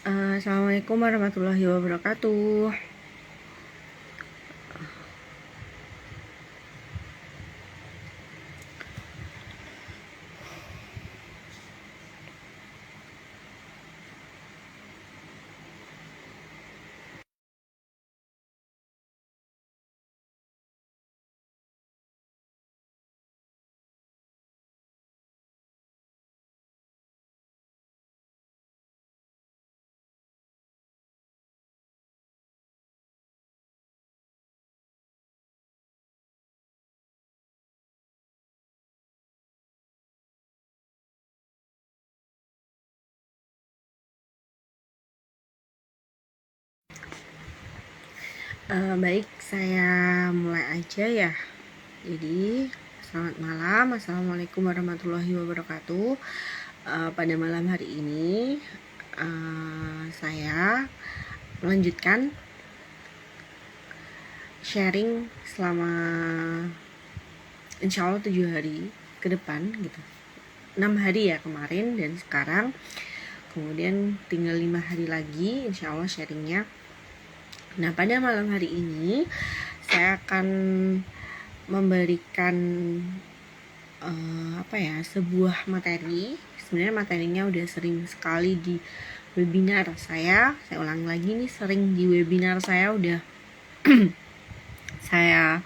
Assalamualaikum warahmatullahi wabarakatuh. Baik, saya mulai aja ya. Jadi, selamat malam. Assalamualaikum warahmatullahi wabarakatuh. Pada malam hari ini, saya melanjutkan sharing selama insya Allah 7 hari ke depan gitu. 6 hari ya kemarin dan sekarang. Kemudian tinggal 5 hari lagi insya Allah sharingnya. Nah, pada malam hari ini saya akan memberikan sebuah materi. Sebenarnya materinya udah sering sekali di webinar saya. Saya ulangi lagi nih, sering di webinar saya udah saya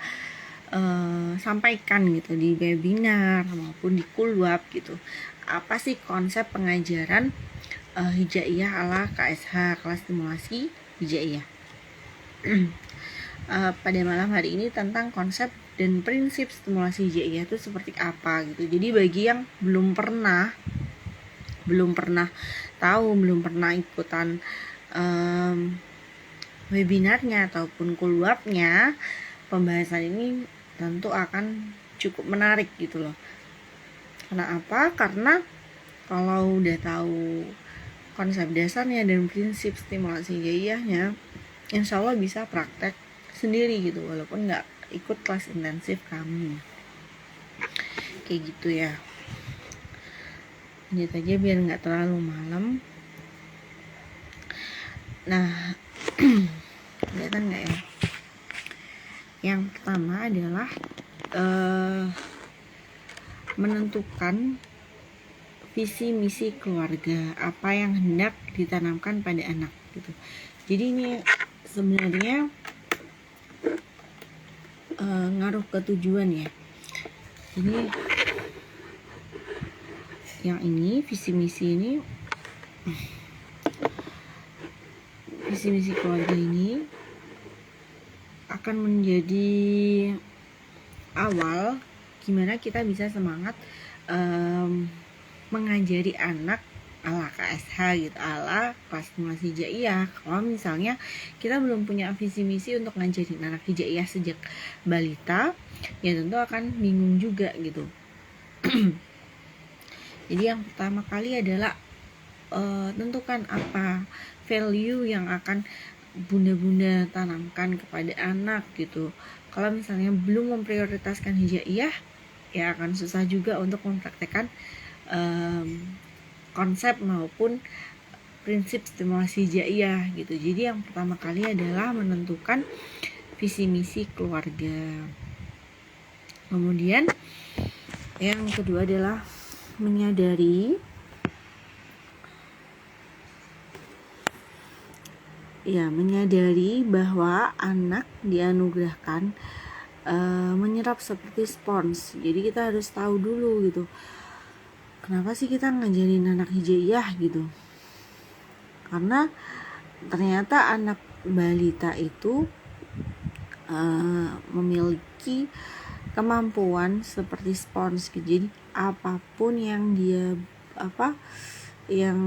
sampaikan gitu di webinar maupun di kulwab gitu. Apa sih konsep pengajaran hijaiyah ala KSH, kelas stimulasi hijaiyah? Pada malam hari ini tentang konsep dan prinsip stimulasi hijaiyah itu seperti apa gitu. Jadi bagi yang belum pernah tahu, belum pernah ikutan webinarnya ataupun kulwabnya, pembahasan ini tentu akan cukup menarik gitu loh. Kenapa? Karena kalau udah tahu konsep dasarnya dan prinsip stimulasi hijaiyahnya, insya Allah bisa praktek sendiri gitu, walaupun nggak ikut kelas intensif kami. Kayak gitu ya. Lanjut aja biar nggak terlalu malam. Nah, kelihatan nggak ya? Yang pertama adalah menentukan visi misi keluarga, apa yang hendak ditanamkan pada anak gitu. Jadi ini sebenarnya ngaruh ke tujuan ya. Ini yang ini visi misi keluarga ini akan menjadi awal gimana kita bisa semangat mengajari anak ala KSH gitu, ala kelas stimulasi hijaiyah. Kalau misalnya kita belum punya visi misi untuk ngajarin anak hijaiyah sejak balita, ya tentu akan bingung juga gitu. Jadi yang pertama kali adalah tentukan apa value yang akan bunda-bunda tanamkan kepada anak gitu. Kalau misalnya belum memprioritaskan hijaiyah, ya akan susah juga untuk mempraktekkan konsep maupun prinsip stimulasi hijaiyah gitu. Jadi yang pertama kali adalah menentukan visi misi keluarga. Kemudian yang kedua adalah menyadari bahwa anak dianugerahkan menyerap seperti spons. Jadi kita harus tahu dulu gitu, kenapa sih kita ngajarin anak hijaiyah gitu. Karena ternyata anak balita itu memiliki kemampuan seperti spons gitu. Jadi apapun yang dia yang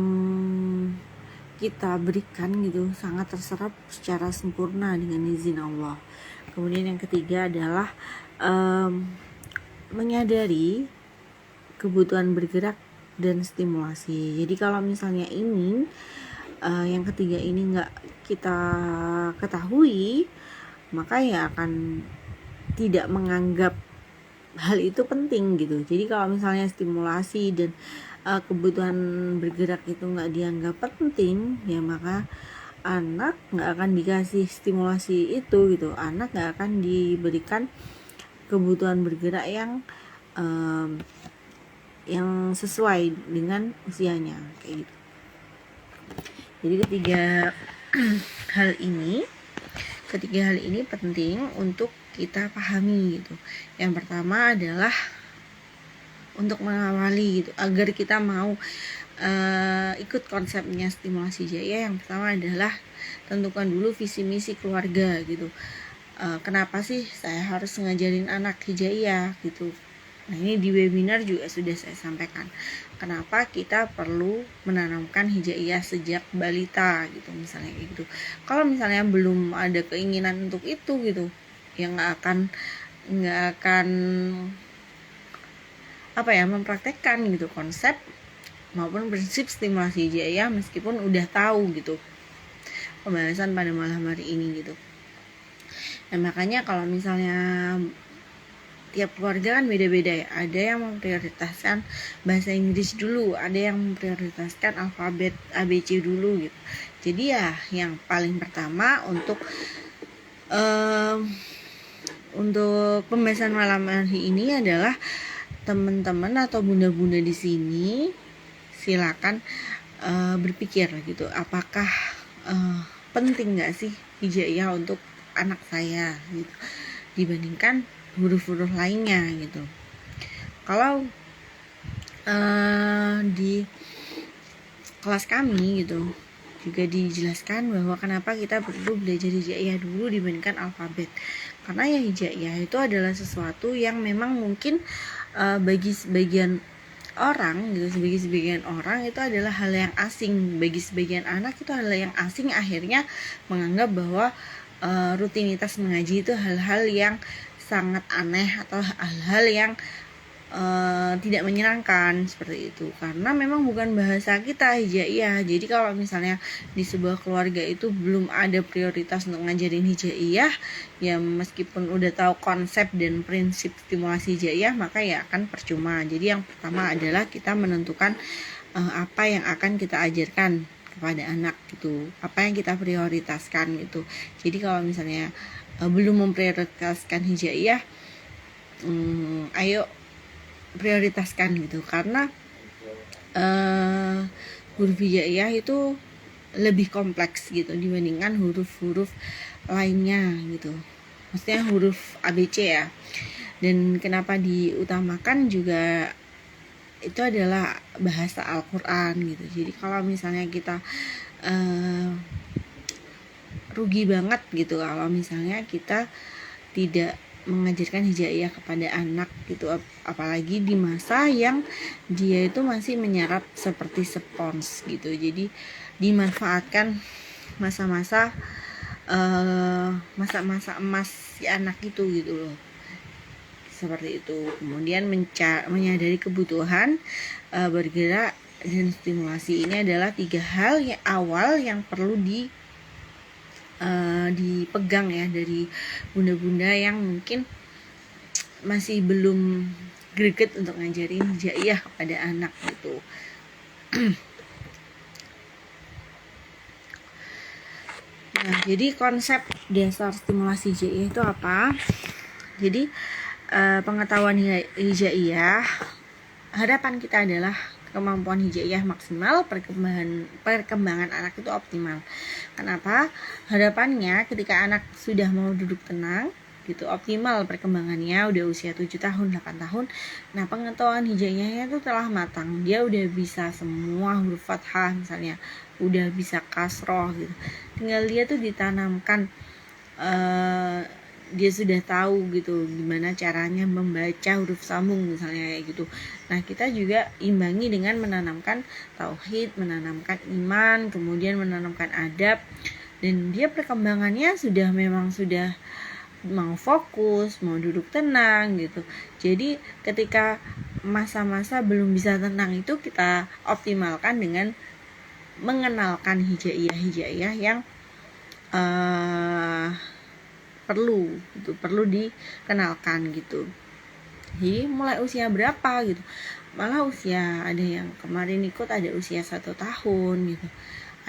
kita berikan gitu sangat terserap secara sempurna dengan izin Allah. Kemudian yang ketiga adalah menyadari kebutuhan bergerak dan stimulasi. Jadi kalau misalnya ini yang ketiga ini nggak kita ketahui, maka ya akan tidak menganggap hal itu penting gitu. Jadi kalau misalnya stimulasi dan kebutuhan bergerak itu nggak dianggap penting, ya maka anak nggak akan dikasih stimulasi itu gitu. Anak nggak akan diberikan kebutuhan bergerak yang sesuai dengan usianya kayak gitu. Jadi ketiga hal ini penting untuk kita pahami gitu. Yang pertama adalah untuk mengawali gitu, agar kita mau ikut konsepnya stimulasi hijaiyah. Yang pertama adalah tentukan dulu visi misi keluarga gitu. Kenapa sih saya harus ngajarin anak hijaiyah gitu. Nah, ini di webinar juga sudah saya sampaikan kenapa kita perlu menanamkan hijaiyah sejak balita gitu, misalnya gitu. Kalau misalnya belum ada keinginan untuk itu gitu, ya nggak akan mempraktekkan gitu konsep maupun prinsip stimulasi hijaiyah meskipun udah tahu gitu pembahasan pada malam hari ini gitu. Nah, makanya kalau misalnya tiap keluarga kan beda-beda ya. Ada yang memprioritaskan bahasa Inggris dulu, ada yang memprioritaskan alfabet ABC dulu gitu. Jadi ya yang paling pertama untuk pembahasan malam hari ini adalah teman-teman atau bunda-bunda di sini silakan berpikir gitu, apakah penting nggak sih hijaiyah untuk anak saya gitu dibandingkan huruf-huruf lainnya gitu. Kalau di kelas kami gitu juga dijelaskan bahwa kenapa kita perlu belajar hijaiyah dulu dibandingkan alfabet, karena ya hijaiyah itu adalah sesuatu yang memang mungkin bagi sebagian orang gitu, sebagian orang itu adalah hal yang asing. Bagi sebagian anak itu hal yang asing, akhirnya menganggap bahwa rutinitas mengaji itu hal-hal yang sangat aneh atau hal-hal yang tidak menyenangkan seperti itu, karena memang bukan bahasa kita hijaiyah. Jadi kalau misalnya di sebuah keluarga itu belum ada prioritas untuk ngajarin hijaiyah, ya meskipun udah tahu konsep dan prinsip stimulasi hijaiyah, maka ya akan percuma. Jadi yang pertama adalah kita menentukan apa yang akan kita ajarkan kepada anak gitu, apa yang kita prioritaskan gitu. Jadi kalau misalnya belum memprioritaskan hijaiyah, ayo prioritaskan gitu, karena huruf hijaiyah itu lebih kompleks gitu dibandingkan huruf-huruf lainnya gitu, maksudnya huruf ABC ya. Dan kenapa diutamakan juga itu adalah bahasa Al-Quran gitu. Jadi kalau misalnya kita rugi banget gitu kalau misalnya kita tidak mengajarkan hijaiyah kepada anak gitu, apalagi di masa yang dia itu masih menyerap seperti spons gitu. Jadi dimanfaatkan masa-masa emas si anak itu gitu loh, seperti itu. Kemudian menyadari kebutuhan bergerak dan stimulasi. Ini adalah 3 hal yang awal yang perlu dipegang ya dari bunda-bunda yang mungkin masih belum greget untuk ngajarin hijaiyah kepada anak gitu. Nah, jadi konsep dasar stimulasi hijaiyah itu apa? Jadi pengetahuan hijaiyah, harapan kita adalah kemampuan hijaiyah maksimal, perkembangan anak itu optimal. Kenapa? Harapannya ketika anak sudah mau duduk tenang gitu, optimal perkembangannya, udah usia 7 tahun, 8 tahun. Nah, pengetahuan hijaiyahnya itu telah matang. Dia udah bisa semua huruf fathah misalnya, udah bisa kasroh gitu. Tinggal dia tuh ditanamkan dia sudah tahu gitu gimana caranya membaca huruf sambung misalnya kayak gitu. Nah, kita juga imbangi dengan menanamkan tauhid, menanamkan iman, kemudian menanamkan adab, dan dia perkembangannya sudah mau fokus, mau duduk tenang gitu. Jadi ketika masa-masa belum bisa tenang itu kita optimalkan dengan mengenalkan hijaiyah yang perlu dikenalkan gitu. Jadi mulai usia berapa gitu, malah ada yang kemarin ikut ada usia 1 tahun gitu,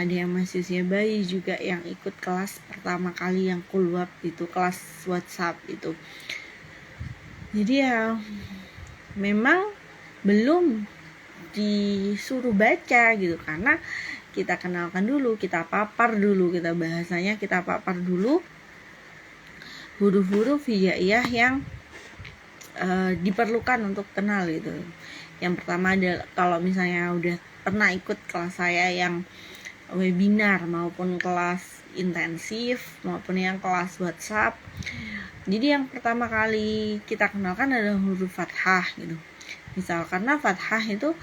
ada yang masih usia bayi juga yang ikut kelas pertama kali yang keluar itu, kelas WhatsApp itu. Jadi ya memang belum disuruh baca gitu, karena kita kenalkan dulu, kita papar dulu, kita bahasanya kita papar dulu huruf-huruf hijaiyah yang diperlukan untuk kenal gitu. Yang pertama adalah kalau misalnya udah pernah ikut kelas saya yang webinar maupun kelas intensif maupun yang kelas WhatsApp, jadi yang pertama kali kita kenalkan adalah huruf fathah gitu. Misal karena fathah itu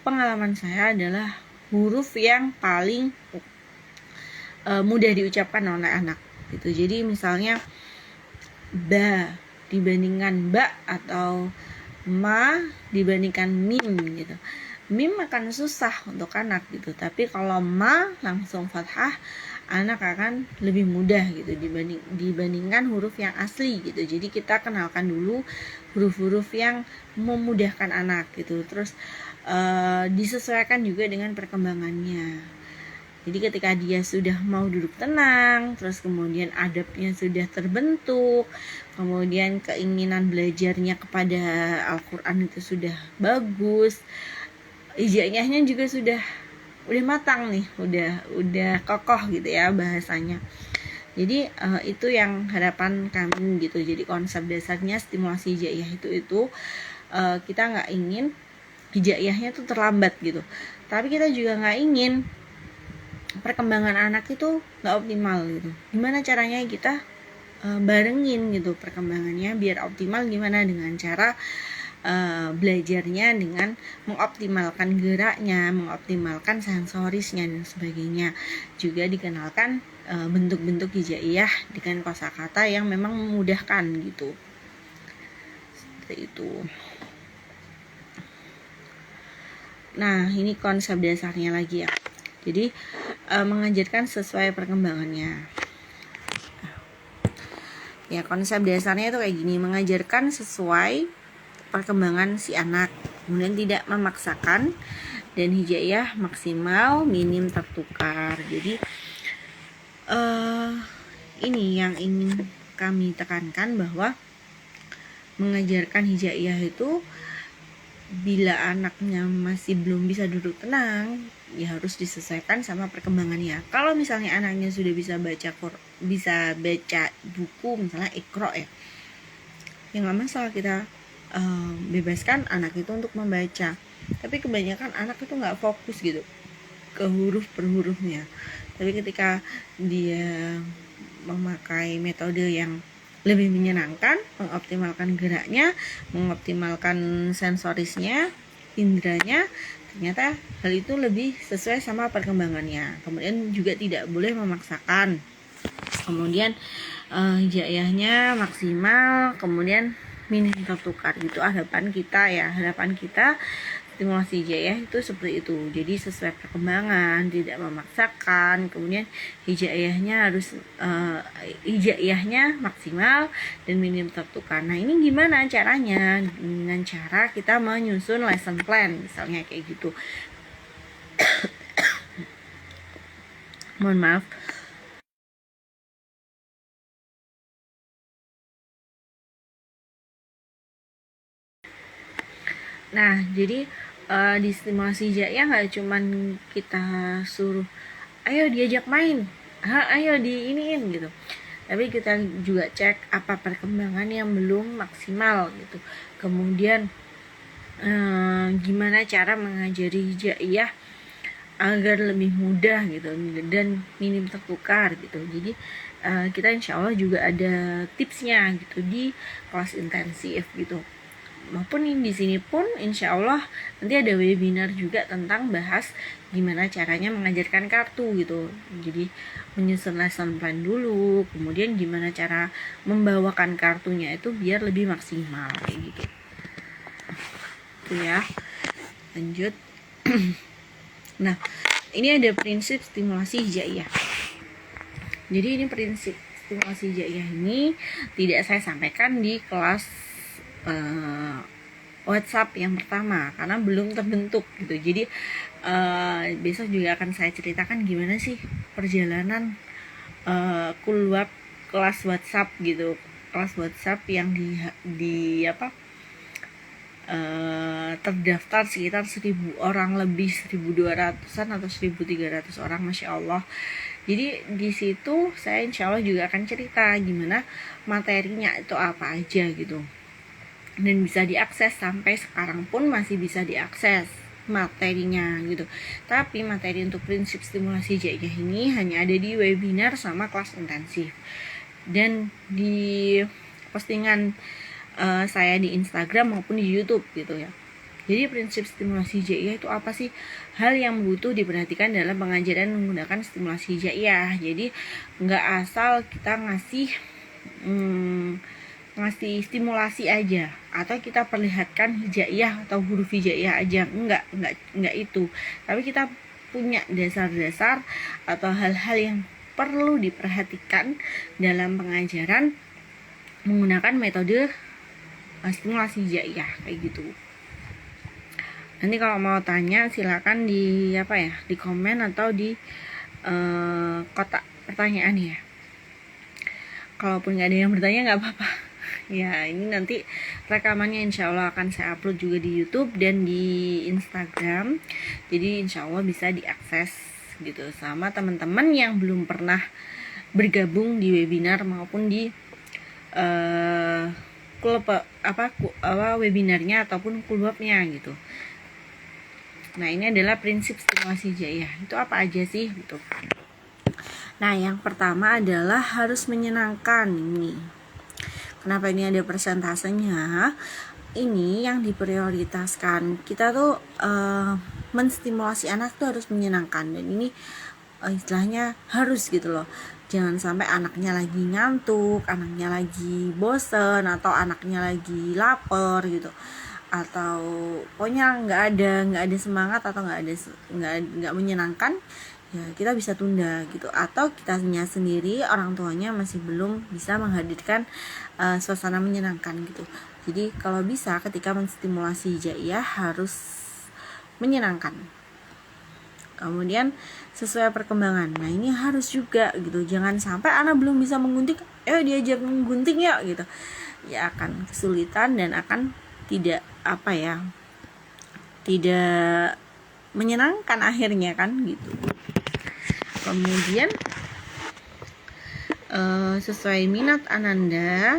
pengalaman saya adalah huruf yang paling mudah diucapkan oleh anak gitu. Jadi misalnya ba dibandingkan ba atau ma dibandingkan mim gitu. Mim akan susah untuk anak gitu, tapi kalau ma langsung fathah, anak akan lebih mudah gitu dibandingkan huruf yang asli gitu. Jadi kita kenalkan dulu huruf-huruf yang memudahkan anak gitu. Terus disesuaikan juga dengan perkembangannya. Jadi ketika dia sudah mau duduk tenang, terus kemudian adabnya sudah terbentuk, kemudian keinginan belajarnya kepada Al-Quran itu sudah bagus, hijaiyahnya juga sudah matang nih, udah kokoh gitu ya bahasanya. Jadi itu yang harapan kami gitu. Jadi konsep dasarnya stimulasi hijaiyah itu kita nggak ingin hijaiyahnya tuh terlambat gitu, tapi kita juga nggak ingin perkembangan anak itu nggak optimal gitu. Gimana caranya kita barengin gitu perkembangannya biar optimal? Gimana dengan cara belajarnya dengan mengoptimalkan geraknya, mengoptimalkan sensorisnya dan sebagainya. Juga dikenalkan bentuk-bentuk hijaiyah dengan kosakata yang memang memudahkan gitu. Seperti itu. Nah, ini konsep dasarnya lagi ya. Jadi mengajarkan sesuai perkembangannya. Ya, konsep dasarnya itu kayak gini, mengajarkan sesuai perkembangan si anak, kemudian tidak memaksakan, dan hijaiyah maksimal, minim tertukar. Jadi ini yang ingin kami tekankan, bahwa mengajarkan hijaiyah itu bila anaknya masih belum bisa duduk tenang, ya harus disesuaikan sama perkembangannya. Kalau misalnya anaknya sudah bisa baca buku, misalnya Iqra ya nggak masalah, kita bebaskan anak itu untuk membaca. Tapi kebanyakan anak itu nggak fokus gitu ke huruf per hurufnya. Tapi ketika dia memakai metode yang lebih menyenangkan, mengoptimalkan geraknya, mengoptimalkan sensorisnya, indranya, ternyata hal itu lebih sesuai sama perkembangannya. Kemudian juga tidak boleh memaksakan. Kemudian hijaiyahnya maksimal, kemudian minim tertukar. Itu harapan kita ya. Harapan kita stimulasi hijaiyah itu seperti itu. Jadi sesuai perkembangan, tidak memaksakan. Kemudian hijaiyahnya harus hijaiyahnya maksimal dan minim tertukar. Nah, ini gimana caranya? Dengan cara kita menyusun lesson plan, misalnya kayak gitu. Mohon maaf. Nah, jadi di stimulasi hijaiyah nggak cuman kita suruh ayo diajak main, ayo diiniin gitu, tapi kita juga cek apa perkembangan yang belum maksimal gitu. Kemudian gimana cara mengajari hijaiyah agar lebih mudah gitu dan minim tertukar gitu. Jadi kita insya Allah juga ada tipsnya gitu di kelas intensif gitu, maupun di sini pun insya Allah nanti ada webinar juga tentang bahas gimana caranya mengajarkan kartu gitu. Jadi menyusun lesson plan dulu, kemudian gimana cara membawakan kartunya itu biar lebih maksimal kayak gitu. Itu ya. Lanjut. Nah, ini ada prinsip stimulasi hijaiyah. Jadi ini prinsip stimulasi hijaiyah ini tidak saya sampaikan di kelas WhatsApp yang pertama karena belum terbentuk gitu. Jadi besok juga akan saya ceritakan gimana sih perjalanan keluar kelas WhatsApp gitu, kelas WhatsApp yang di terdaftar sekitar 1000 orang lebih, 1200-an atau 1300 orang, Masya Allah. Jadi di situ saya insya Allah juga akan cerita gimana materinya itu apa aja gitu, dan bisa diakses sampai sekarang pun masih bisa diakses materinya gitu. Tapi materi untuk prinsip stimulasi hijaiyah ini hanya ada di webinar sama kelas intensif dan di postingan saya di Instagram maupun di YouTube gitu ya. Jadi prinsip stimulasi hijaiyah itu apa sih? Hal yang butuh diperhatikan dalam pengajaran menggunakan stimulasi hijaiyah. Jadi nggak asal kita ngasih stimulasi aja atau kita perlihatkan hijaiyah atau huruf hijaiyah aja, enggak itu. Tapi kita punya dasar-dasar atau hal-hal yang perlu diperhatikan dalam pengajaran menggunakan metode stimulasi hijaiyah kayak gitu. Nanti kalau mau tanya silakan di di komen atau di kotak pertanyaan ya. Kalaupun nggak ada yang bertanya nggak apa-apa. Ya ini nanti rekamannya insya Allah akan saya upload juga di YouTube dan di Instagram. Jadi insya Allah bisa diakses gitu sama teman-teman yang belum pernah bergabung di webinar maupun di klub webinarnya ataupun klubnya gitu. Nah ini adalah prinsip stimulasi hijaiyah. Itu apa aja sih gitu. Nah yang pertama adalah harus menyenangkan ini. Kenapa ini ada persentasenya? Ini yang diprioritaskan. Kita tuh menstimulasi anak tuh harus menyenangkan, dan ini istilahnya harus gitu loh. Jangan sampai anaknya lagi ngantuk, anaknya lagi bosen, atau anaknya lagi lapar gitu, atau pokoknya nggak ada semangat atau nggak menyenangkan, ya kita bisa tunda gitu. Atau kitanya sendiri orang tuanya masih belum bisa menghadirkan suasana menyenangkan gitu. Jadi kalau bisa ketika menstimulasi hijaiyah harus menyenangkan. Kemudian sesuai perkembangan. Nah ini harus juga gitu. Jangan sampai anak belum bisa menggunting, diajar menggunting ya gitu. Ya akan kesulitan dan akan tidak tidak menyenangkan akhirnya kan gitu. Kemudian sesuai minat Ananda,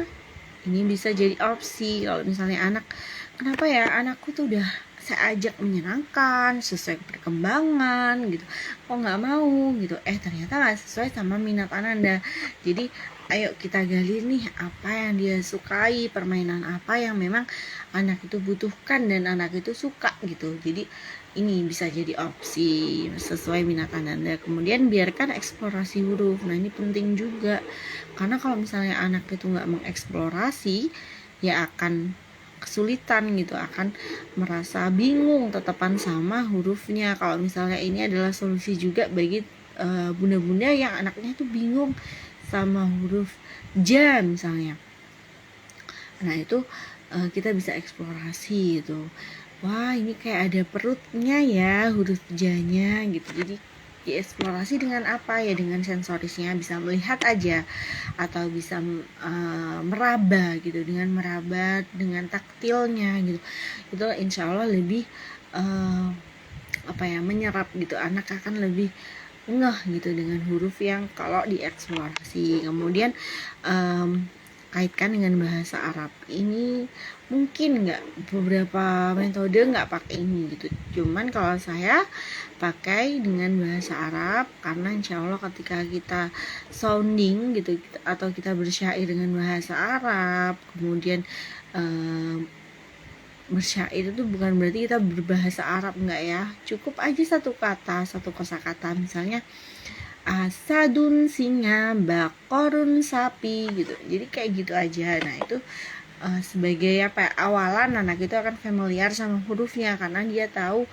ini bisa jadi opsi. Kalau misalnya anak, kenapa ya anakku tuh udah saya ajak menyenangkan sesuai perkembangan gitu, kok nggak mau gitu, ternyata nggak sesuai sama minat Ananda. Jadi ayo kita gali nih apa yang dia sukai, permainan apa yang memang anak itu butuhkan dan anak itu suka gitu. Jadi ini bisa jadi opsi sesuai minat Ananda. Kemudian biarkan eksplorasi huruf. Nah ini penting juga, karena kalau misalnya anak itu nggak mengeksplorasi, ya akan kesulitan gitu, akan merasa bingung tetapan sama hurufnya. Kalau misalnya ini adalah solusi juga bagi bunda-bunda yang anaknya tuh bingung sama huruf ja misalnya. Nah itu kita bisa eksplorasi gitu. Wah ini kayak ada perutnya ya huruf ja-nya gitu. Jadi dieksplorasi dengan apa ya, dengan sensorisnya, bisa melihat aja atau bisa meraba gitu, dengan meraba dengan taktilnya gitu. Itu insya Allah lebih menyerap gitu, anak akan lebih ngeh gitu dengan huruf yang kalau dieksplorasi. Kemudian kaitkan dengan bahasa Arab. Ini mungkin beberapa metode nggak pakai ini gitu, cuman kalau saya pakai dengan bahasa Arab karena insya Allah ketika kita sounding gitu atau kita bersyair dengan bahasa Arab, kemudian bersyair itu bukan berarti kita berbahasa Arab, enggak ya, cukup aja satu kata, satu kosakata, misalnya asadun singa, bakorun sapi gitu. Jadi kayak gitu aja. Nah itu sebagai awalan anak itu akan familiar sama hurufnya karena dia tahu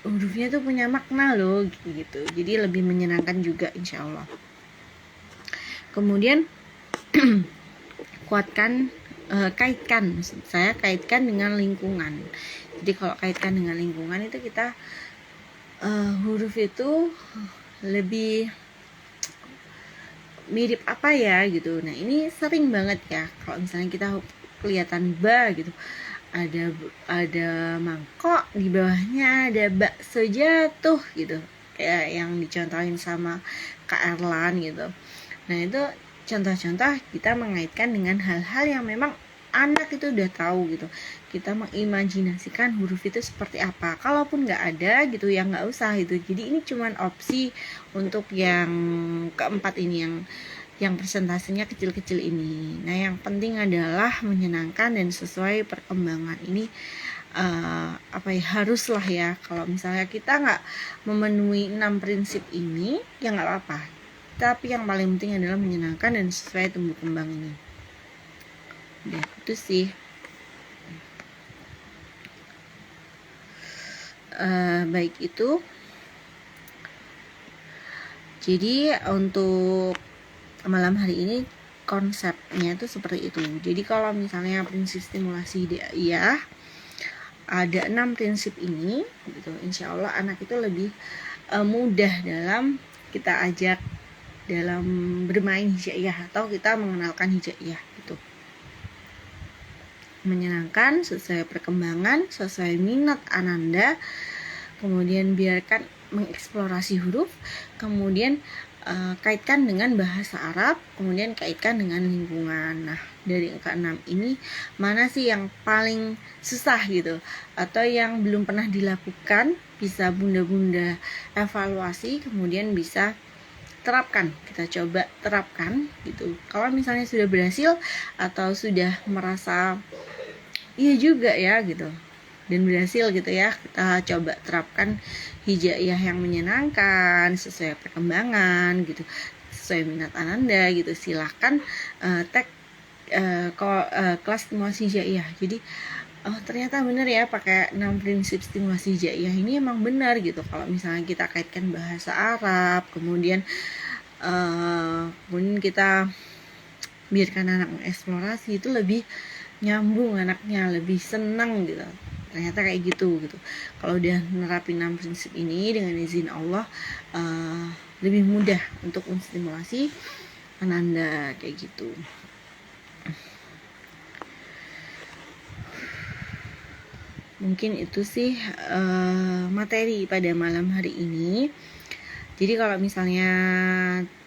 hurufnya tuh punya makna loh gitu. Jadi lebih menyenangkan juga insya Allah. Kemudian kuatkan kaitkan, maksud saya kaitkan dengan lingkungan. Jadi kalau kaitkan dengan lingkungan itu kita huruf itu lebih mirip apa ya gitu. Nah ini sering banget ya kalau misalnya kita kelihatan ba gitu, ada mangkok, di bawahnya ada bakso jatuh gitu, kayak yang dicontohin sama Kak Erlan gitu. Nah itu contoh-contoh kita mengaitkan dengan hal-hal yang memang anak itu udah tahu gitu. Kita mengimajinasikan huruf itu seperti apa. Kalaupun nggak ada gitu ya nggak usah itu. Jadi ini cuman opsi untuk yang keempat ini, yang persentasenya kecil-kecil ini. Nah yang penting adalah menyenangkan dan sesuai perkembangan ini. Haruslah ya, kalau misalnya kita nggak memenuhi 6 prinsip ini ya nggak apa-apa, tapi yang paling penting adalah menyenangkan dan sesuai tumbuh kembang ini. Udah itu sih. Baik itu. Jadi untuk malam hari ini konsepnya itu seperti itu. Jadi kalau misalnya prinsip stimulasi hidaiyah ada 6 prinsip ini gitu, insya Allah anak itu lebih mudah dalam kita ajak dalam bermain hijaiyah atau kita mengenalkan hijaiyah gitu. Menyenangkan, sesuai perkembangan, sesuai minat Ananda, kemudian biarkan mengeksplorasi huruf, kemudian kaitkan dengan bahasa Arab, kemudian kaitkan dengan lingkungan. Nah, dari angka 6 ini mana sih yang paling susah gitu, atau yang belum pernah dilakukan, bisa bunda-bunda evaluasi, kemudian bisa terapkan, kita coba terapkan gitu. Kalau misalnya sudah berhasil atau sudah merasa iya juga ya gitu dan berhasil gitu ya, kita coba terapkan hijaiyah yang menyenangkan sesuai perkembangan gitu, sesuai minat Ananda gitu. Silahkan tag kelas stimulasi hijaiyah. Jadi ternyata benar ya pakai 6 prinsip stimulasi hijaiyah ini emang benar gitu. Kalau misalnya kita kaitkan bahasa Arab, kemudian kita biarkan anak mengeksplorasi, itu lebih nyambung, anaknya lebih senang gitu. Ternyata kayak gitu. Kalau udah nerapin 6 prinsip ini dengan izin Allah lebih mudah untuk menstimulasi Ananda kayak gitu. Mungkin itu sih materi pada malam hari ini. Jadi kalau misalnya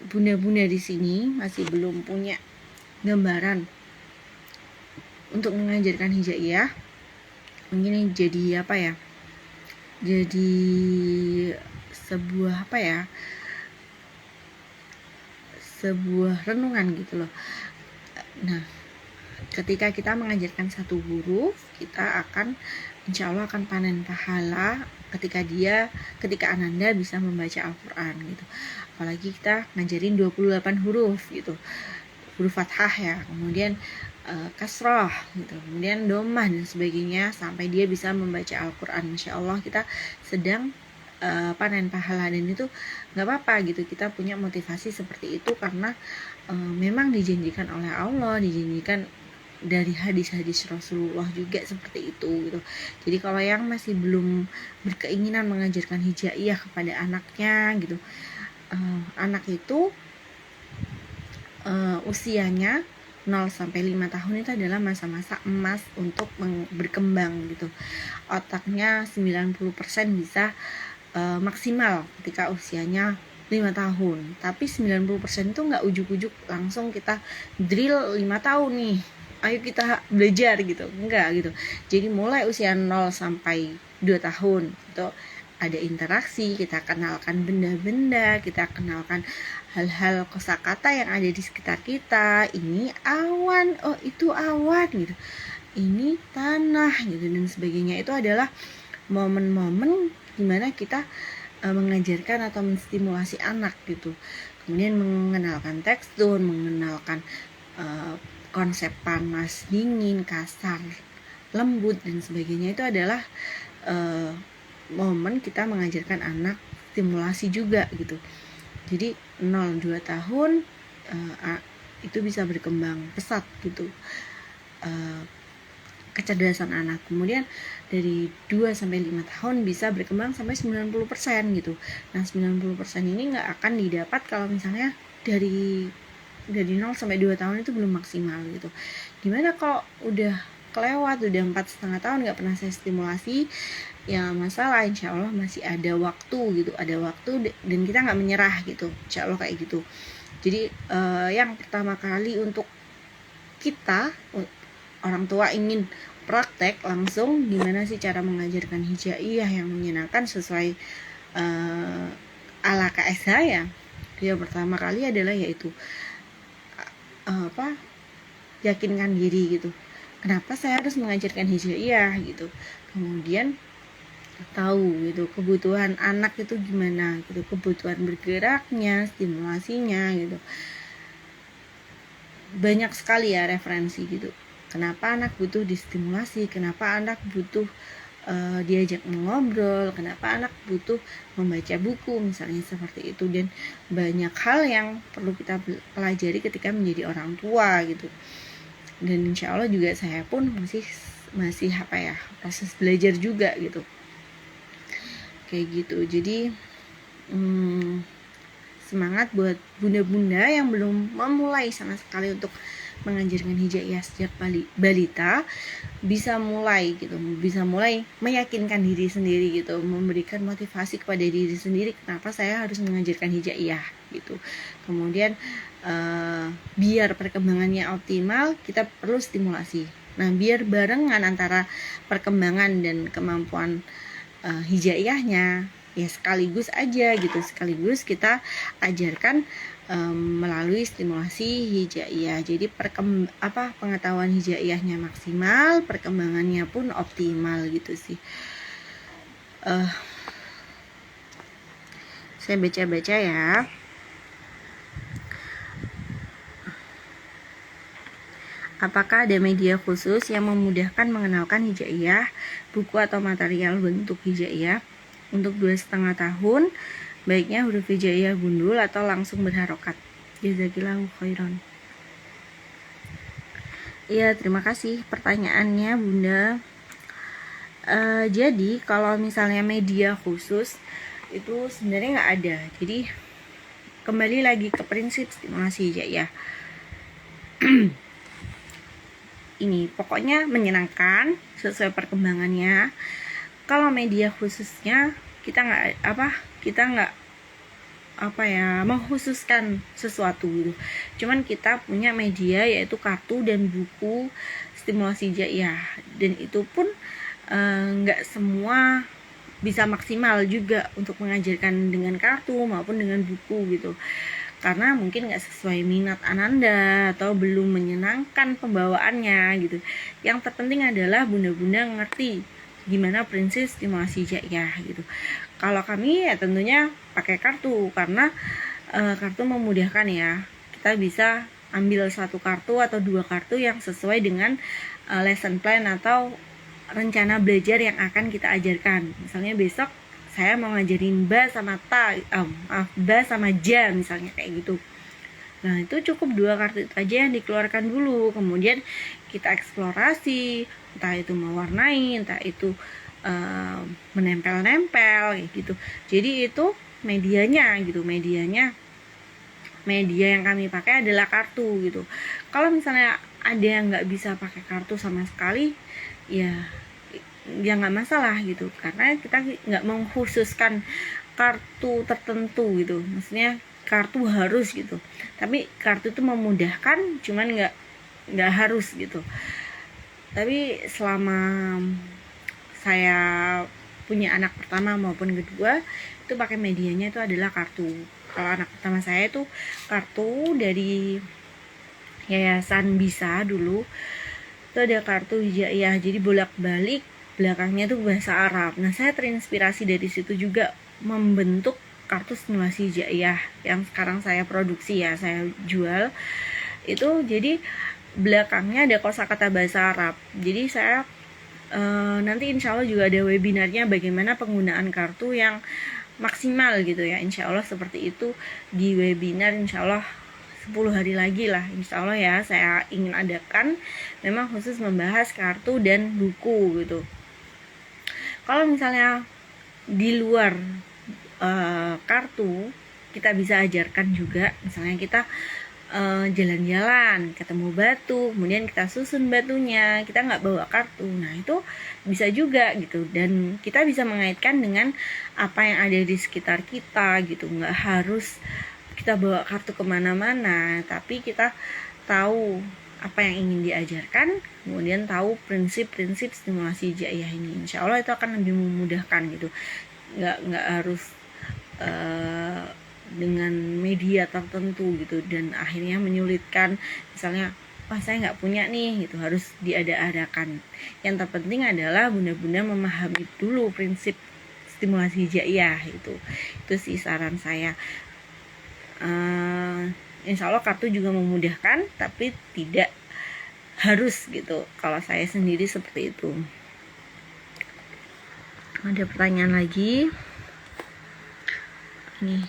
bunda-bunda di sini masih belum punya gambaran untuk mengajarkan hijaiyah, mungkin jadi jadi sebuah renungan gitu loh. Nah, ketika kita mengajarkan satu huruf, kita akan insya Allah akan panen pahala ketika Ananda bisa membaca Al-Quran gitu. Apalagi kita ngajarin 28 huruf gitu, huruf fathah ya, kemudian kasroh gitu, kemudian domah dan sebagainya, sampai dia bisa membaca Al-Quran. Insya Allah kita sedang panen pahala, dan itu nggak apa-apa gitu. Kita punya motivasi seperti itu karena memang dijanjikan oleh Allah, dijanjikan dari hadis-hadis Rasulullah juga seperti itu gitu. Jadi kalau yang masih belum berkeinginan mengajarkan hijaiyah kepada anaknya gitu, anak itu usianya 0-5 tahun itu adalah masa-masa emas untuk berkembang gitu. Otaknya 90% bisa maksimal ketika usianya 5 tahun. Tapi 90% itu nggak ujuk-ujuk langsung kita drill 5 tahun nih, ayo kita belajar gitu, enggak gitu. Jadi mulai usia 0-2 tahun itu ada interaksi, kita kenalkan benda-benda, kita kenalkan hal-hal kosakata yang ada di sekitar kita. Ini awan, oh itu awan gitu, ini tanah gitu dan sebagainya. Itu adalah momen-momen dimana kita mengajarkan atau menstimulasi anak gitu. Kemudian mengenalkan tekstur, mengenalkan konsep panas, dingin, kasar, lembut dan sebagainya. Itu adalah momen kita mengajarkan anak stimulasi juga gitu. Jadi 0-2 tahun itu bisa berkembang pesat gitu. kecerdasan anak. Kemudian dari 2 sampai 5 tahun bisa berkembang sampai 90% gitu. Nah, 90% ini nggak akan didapat kalau misalnya dari 0 sampai 2 tahun itu belum maksimal gitu. Gimana kalau udah kelewat, udah 4,5 tahun nggak pernah saya stimulasi, ya masalah, insya Allah masih ada waktu gitu, ada waktu dan kita nggak menyerah gitu, insya Allah kayak gitu. Jadi yang pertama kali untuk kita orang tua ingin praktek langsung gimana sih cara mengajarkan hijaiyah yang menyenangkan sesuai ala KS saya, yang pertama kali adalah yaitu yakinkan diri gitu. Kenapa saya harus mengajarkan hijaiyah gitu. Kemudian tahu gitu kebutuhan anak itu gimana gitu, kebutuhan bergeraknya, stimulasinya gitu. Banyak sekali ya referensi gitu. Kenapa anak butuh distimulasi, kenapa anak butuh diajak mengobrol, kenapa anak butuh membaca buku misalnya seperti itu, dan banyak hal yang perlu kita pelajari ketika menjadi orang tua gitu. Dan insya Allah juga saya pun masih proses belajar juga gitu, kayak gitu. Jadi semangat buat bunda-bunda yang belum memulai sama sekali untuk mengajarkan hijaiyah sejak balita, bisa mulai meyakinkan diri sendiri gitu, memberikan motivasi kepada diri sendiri kenapa saya harus mengajarkan hijaiyah gitu. Kemudian biar perkembangannya optimal kita perlu stimulasi. Nah, biar barengan antara perkembangan dan kemampuan hijaiyahnya, ya sekaligus aja gitu, sekaligus kita ajarkan melalui stimulasi hijaiyah. Jadi pengetahuan hijaiyahnya maksimal, perkembangannya pun optimal gitu sih. Saya baca-baca ya. Apakah ada media khusus yang memudahkan mengenalkan hijaiyah, buku atau material bentuk hijaiyah untuk 2,5 tahun? Baiknya huruf hijaiyah gundul atau langsung berharokat. Jazakillahu khairan. Iya, terima kasih pertanyaannya Bunda. Jadi kalau misalnya media khusus itu sebenarnya nggak ada. Jadi kembali lagi ke prinsip stimulasi hijaiyah. Ini pokoknya menyenangkan sesuai perkembangannya. Kalau media khususnya kita nggak mengkhususkan sesuatu gitu. Cuman kita punya media yaitu kartu dan buku stimulasi hijaiyah, dan itu pun nggak semua bisa maksimal juga untuk mengajarkan dengan kartu maupun dengan buku gitu, karena mungkin nggak sesuai minat Ananda atau belum menyenangkan pembawaannya gitu. Yang terpenting adalah bunda-bunda ngerti gimana prinsip stimulasi hijaiyah gitu. Kalau kami ya tentunya pakai kartu, karena kartu memudahkan ya. Kita bisa ambil 1 kartu atau 2 kartu yang sesuai dengan lesson plan atau rencana belajar yang akan kita ajarkan. Misalnya besok saya mau ngajarin ba sama ba sama ja misalnya kayak gitu. Nah, itu cukup 2 kartu itu aja yang dikeluarkan dulu. Kemudian kita eksplorasi, entah itu mewarnai, entah itu menempel-nempel kayak gitu. Jadi itu media yang kami pakai adalah kartu gitu. Kalau misalnya ada yang nggak bisa pakai kartu sama sekali, ya nggak masalah gitu, karena kita nggak mengkhususkan kartu tertentu gitu, maksudnya kartu harus gitu, tapi kartu itu memudahkan, cuman nggak harus gitu. Tapi selama saya punya anak pertama maupun kedua itu pakai medianya itu adalah kartu. Kalau anak pertama saya itu kartu dari Yayasan Bisa dulu, itu ada kartu hijaiyah, jadi bolak-balik belakangnya tuh bahasa Arab. Nah, saya terinspirasi dari situ juga membentuk kartu stimulasi hijaiyah yang sekarang saya produksi ya, saya jual itu. Jadi belakangnya ada kosakata bahasa Arab. Jadi saya nanti insya Allah juga ada webinarnya bagaimana penggunaan kartu yang maksimal gitu ya, insya Allah seperti itu di webinar insya Allah 10 hari lagi lah insya Allah ya, saya ingin adakan memang khusus membahas kartu dan buku gitu. Kalau misalnya di luar kartu, kita bisa ajarkan juga, misalnya kita jalan-jalan ketemu batu, kemudian kita susun batunya, kita nggak bawa kartu, nah itu bisa juga gitu. Dan kita bisa mengaitkan dengan apa yang ada di sekitar kita gitu, nggak harus kita bawa kartu kemana-mana, tapi kita tahu apa yang ingin diajarkan, kemudian tahu prinsip-prinsip stimulasi hijaiyah ini, insya Allah itu akan lebih memudahkan gitu. Nggak harus dengan media tertentu gitu, dan akhirnya menyulitkan. Misalnya, wah saya nggak punya nih gitu, harus diada-adakan. Yang terpenting adalah bunda-bunda memahami dulu prinsip stimulasi hijaiyah itu sih saran saya. Insya Allah kartu juga memudahkan, tapi tidak harus gitu. Kalau saya sendiri seperti itu. Ada pertanyaan lagi nih,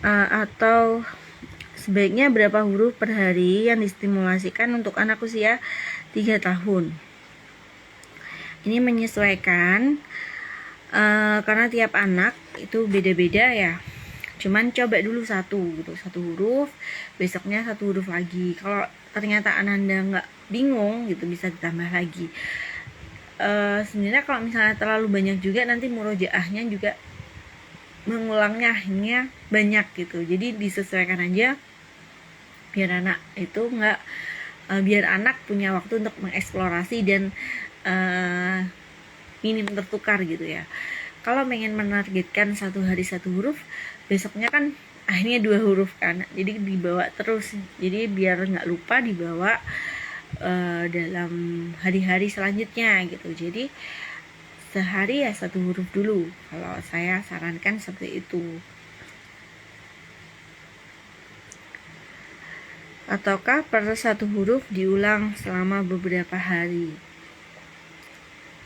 atau sebaiknya berapa huruf per hari yang distimulasikan untuk anak usia 3 tahun? Ini menyesuaikan karena tiap anak itu beda-beda ya. Cuman coba dulu satu huruf, besoknya 1 huruf lagi. Kalau ternyata Anda nggak bingung gitu, bisa ditambah lagi. Sebenarnya kalau misalnya terlalu banyak juga, nanti murojaahnya juga mengulangnya akhirnya banyak gitu. Jadi disesuaikan aja biar anak itu biar anak punya waktu untuk mengeksplorasi dan minim tertukar gitu ya. Kalau pengen menargetkan 1 hari 1 huruf, besoknya kan akhirnya 2 huruf kan, jadi dibawa terus, jadi biar nggak lupa dibawa dalam hari-hari selanjutnya gitu. Jadi sehari ya 1 huruf dulu, kalau saya sarankan seperti itu. Ataukah per 1 huruf diulang selama beberapa hari?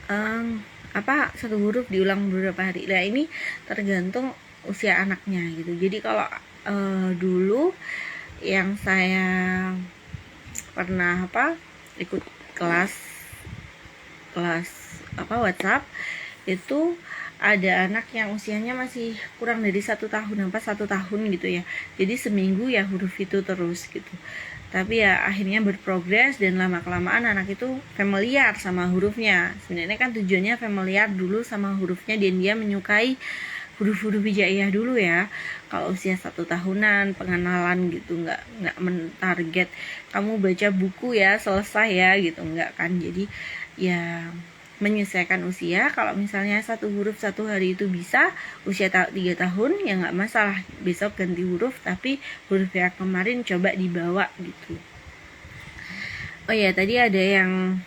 1 huruf diulang beberapa hari? Nah ini tergantung usia anaknya gitu. Jadi kalau dulu yang saya pernah ikut kelas WhatsApp, itu ada anak yang usianya masih kurang dari 1 tahun, 1 tahun gitu ya. Jadi seminggu ya huruf itu terus gitu. Tapi ya akhirnya berprogres, dan lama-kelamaan anak itu familiar sama hurufnya. Sebenarnya kan tujuannya familiar dulu sama hurufnya, dan dia menyukai huruf-huruf hijaiyah dulu ya. Kalau usia 1 tahunan pengenalan gitu, nggak mentarget kamu baca buku ya selesai ya gitu, nggak kan. Jadi ya menyesuaikan usia. Kalau misalnya 1 huruf 1 hari itu bisa, usia 3 tahun ya nggak masalah, besok ganti huruf, tapi huruf yang kemarin coba dibawa gitu. Oh ya, tadi ada yang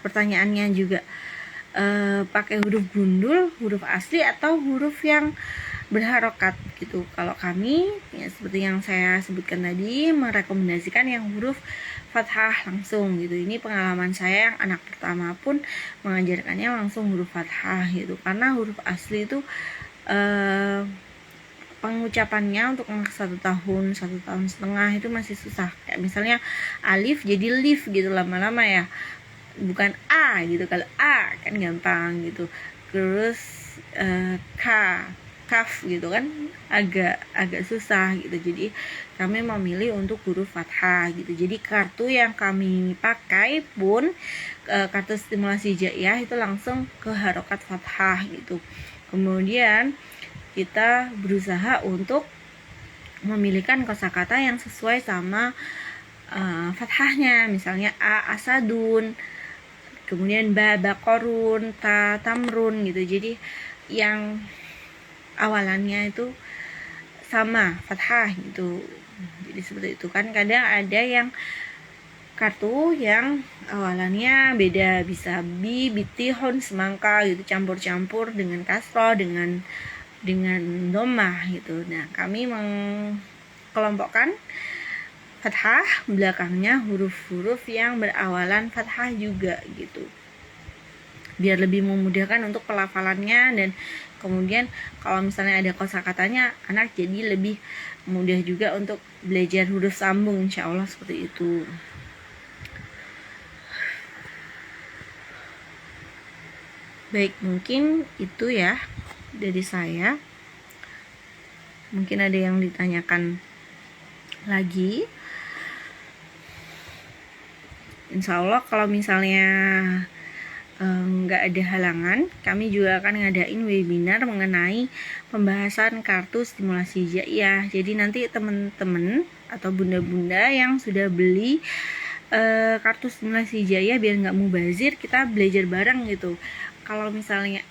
pertanyaannya juga, pakai huruf gundul, huruf asli, atau huruf yang berharokat gitu. Kalau kami ya seperti yang saya sebutkan tadi, merekomendasikan yang huruf fathah langsung gitu. Ini pengalaman saya, yang anak pertama pun mengajarkannya langsung huruf fathah gitu, karena huruf asli itu pengucapannya untuk anak 1 tahun, 1,5 tahun itu masih susah. Kayak misalnya alif jadi lif gitu, lama-lama ya bukan a gitu. Kalau a kan gampang gitu, terus kaf gitu kan agak susah gitu. Jadi kami memilih untuk huruf fathah gitu. Jadi kartu yang kami pakai pun kartu stimulasi hijaiyah itu langsung ke harokat fathah gitu. Kemudian kita berusaha untuk memilihkan kosakata yang sesuai sama fathahnya. Misalnya a asadun, kemudian ba bakorun, ta tamrun gitu. Jadi yang awalannya itu sama fathah gitu. Jadi seperti itu kan. Kadang ada yang kartu yang awalannya beda, bisa bi, bitihon, semangka gitu, campur-campur dengan kasroh, dengan domah gitu. Nah kami mengkelompokkan fathah, belakangnya huruf-huruf yang berawalan fathah juga gitu. biar lebih memudahkan untuk pelafalannya. Dan kemudian kalau misalnya ada kosakatanya, anak jadi lebih mudah juga untuk belajar huruf sambung, insya Allah seperti itu. Baik, mungkin itu ya dari saya. Mungkin ada yang ditanyakan lagi. Insya Allah kalau misalnya nggak ada halangan, kami juga akan ngadain webinar mengenai pembahasan kartu stimulasi hijaiyah. Jadi nanti teman-teman atau bunda-bunda yang sudah beli kartu stimulasi hijaiyah biar nggak mubazir, kita belajar bareng gitu. Kalau misalnya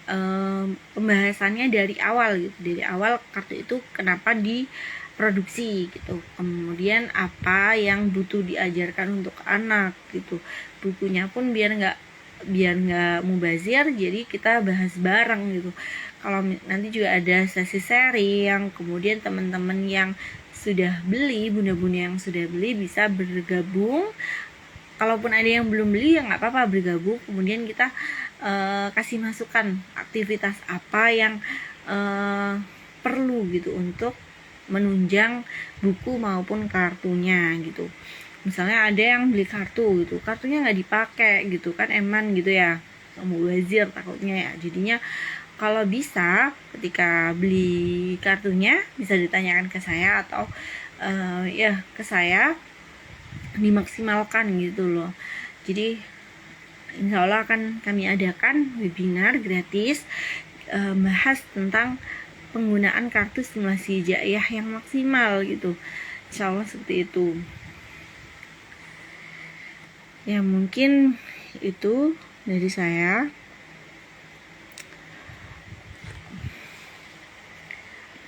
pembahasannya dari awal gitu, dari awal kartu itu kenapa diproduksi gitu, kemudian apa yang butuh diajarkan untuk anak gitu, bukunya pun biar nggak mubazir, jadi kita bahas bareng gitu. Kalau nanti juga ada sesi sharing yang kemudian teman-teman yang sudah beli, bunda-bunda yang sudah beli bisa bergabung. Kalaupun ada yang belum beli ya nggak apa-apa, bergabung. Kemudian kita kasih masukan aktivitas apa yang perlu gitu untuk menunjang buku maupun kartunya gitu. Misalnya ada yang beli kartu gitu, kartunya nggak dipakai gitu kan, eman gitu ya, mubazir takutnya ya. Jadinya kalau bisa ketika beli kartunya bisa ditanyakan ke saya atau ya ke saya, dimaksimalkan gitu loh. Jadi insya Allah akan kami adakan webinar gratis bahas tentang penggunaan kartu stimulasi hijaiyah yang maksimal gitu. Insya Allah seperti itu. Ya mungkin itu dari saya.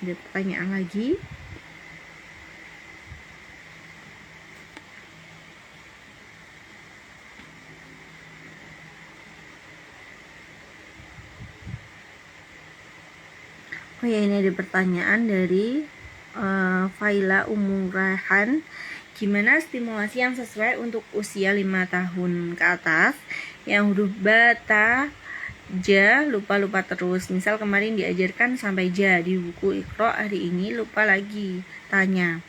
Ada pertanyaan lagi? Oh ya, ini ada pertanyaan dari Faila Umurahan. Gimana stimulasi yang sesuai untuk usia 5 tahun ke atas yang huruf bata, ja lupa terus? Misal kemarin diajarkan sampai ja di buku Iqra, hari ini lupa lagi, tanya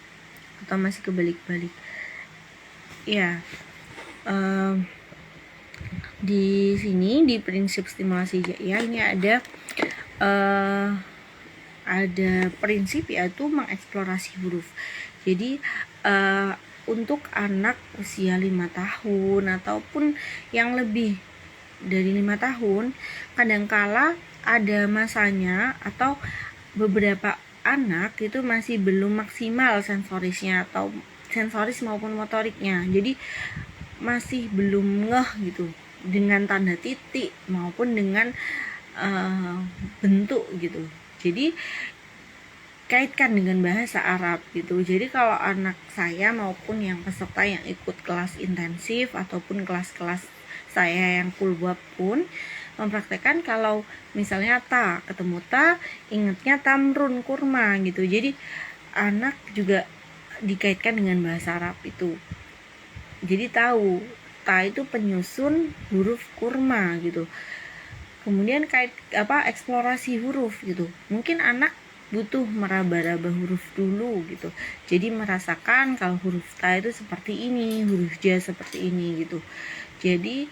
atau masih kebalik-balik. Ya, di sini di prinsip stimulasi hijaiyah ini ada prinsip yaitu mengeksplorasi huruf. Jadi untuk anak usia 5 tahun ataupun yang lebih dari 5 tahun, kadangkala ada masanya atau beberapa anak itu masih belum maksimal sensorisnya atau sensoris maupun motoriknya. Jadi masih belum ngeh gitu dengan tanda titik maupun dengan bentuk gitu. Jadi kaitkan dengan bahasa Arab gitu. Jadi kalau anak saya maupun yang peserta yang ikut kelas intensif ataupun kelas-kelas saya yang kulbab pun mempraktekkan kalau misalnya ta ketemu ta, ingatnya tamrun kurma gitu. Jadi anak juga dikaitkan dengan bahasa Arab itu. Jadi tahu ta itu penyusun huruf kurma gitu. Kemudian eksplorasi huruf gitu. Mungkin anak butuh meraba-raba huruf dulu gitu. Jadi merasakan kalau huruf ta itu seperti ini, huruf ja seperti ini gitu. Jadi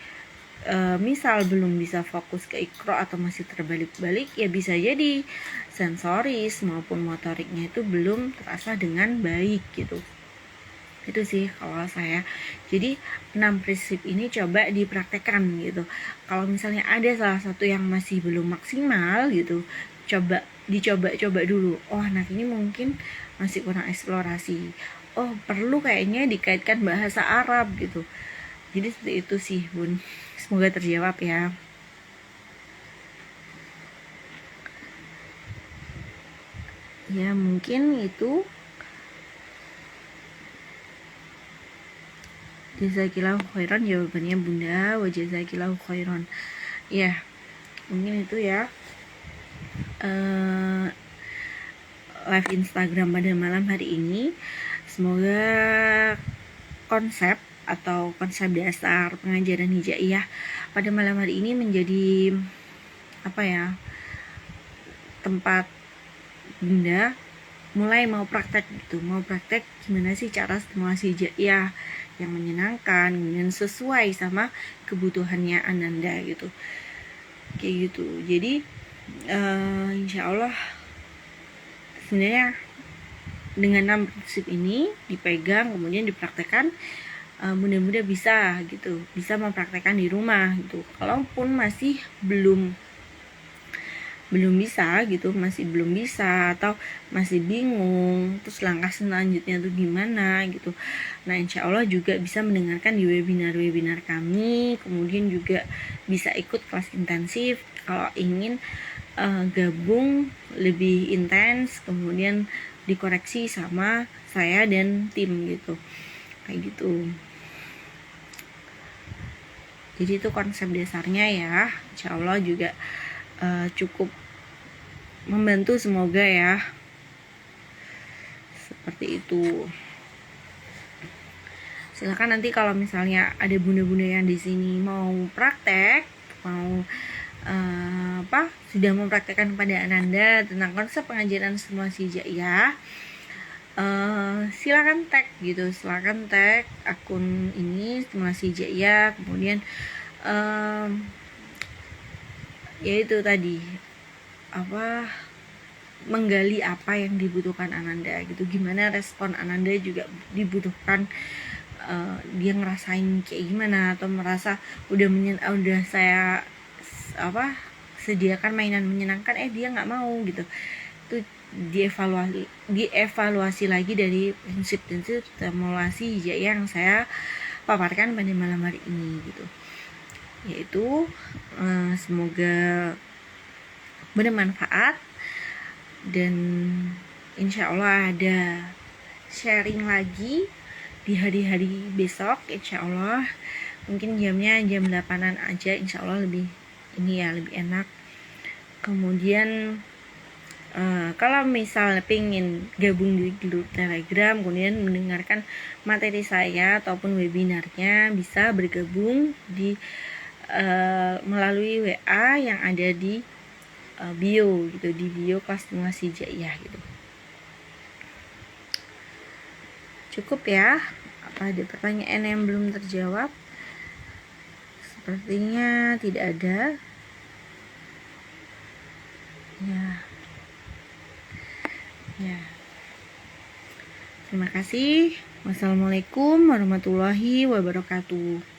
misal belum bisa fokus ke Iqra atau masih terbalik-balik, ya bisa jadi sensoris maupun motoriknya itu belum terasa dengan baik gitu. Itu sih kalau saya. Jadi 6 prinsip ini coba dipraktekkan gitu. Kalau misalnya ada salah satu yang masih belum maksimal gitu, dicoba dulu. Oh, anak ini mungkin masih kurang eksplorasi. Oh, perlu kayaknya dikaitkan bahasa Arab gitu. Jadi seperti itu sih, Bun. Semoga terjawab ya. Ya, mungkin itu. Jazakillahu khairan jawabannya Bunda, wa jazakillahu khairan. Ya, mungkin itu ya live Instagram pada malam hari ini. Semoga konsep atau konsep dasar pengajaran hijaiyah pada malam hari ini menjadi tempat Bunda mulai mau praktek gimana sih cara stimulasi hijaiyah yang menyenangkan, kemudian sesuai sama kebutuhannya Ananda gitu, kayak gitu. Jadi insya Allah sebenarnya dengan 6 prinsip ini dipegang kemudian dipraktekkan, mudah-mudahan bisa mempraktekkan di rumah gitu. Kalaupun masih belum bisa gitu, masih belum bisa atau masih bingung terus langkah selanjutnya tuh gimana gitu, nah insya Allah juga bisa mendengarkan di webinar kami, kemudian juga bisa ikut kelas intensif kalau ingin gabung lebih intens, kemudian dikoreksi sama saya dan tim gitu, kayak gitu. Jadi itu konsep dasarnya ya, insya Allah juga cukup membantu, semoga ya, seperti itu. Silakan nanti kalau misalnya ada bunda-bunda yang di sini mau praktek, mau sudah mempraktekkan kepada Ananda tentang konsep pengajaran stimulasi hijaiyah, silakan tag akun ini stimulasi hijaiyah, kemudian yaitu tadi menggali apa yang dibutuhkan Ananda gitu, gimana respon Ananda juga dibutuhkan, dia ngerasain kayak gimana atau merasa udah saya sediakan mainan menyenangkan dia nggak mau gitu, itu dievaluasi lagi dari prinsip-prinsip stimulasi hijaiyah yang saya paparkan pada malam hari ini gitu. Yaitu semoga bermanfaat dan insya Allah ada sharing lagi di hari-hari besok, insya Allah mungkin jamnya jam 8-an aja, insya Allah lebih enak. Kemudian kalau misalnya pengen gabung di grup Telegram kemudian mendengarkan materi saya ataupun webinarnya, bisa bergabung di melalui WA yang ada di bio gitu, di bio kelas stimulasi hijaiyah gitu. Cukup ya? Apa ada pertanyaan yang belum terjawab? Sepertinya tidak ada. Ya. Terima kasih. Wassalamualaikum warahmatullahi wabarakatuh.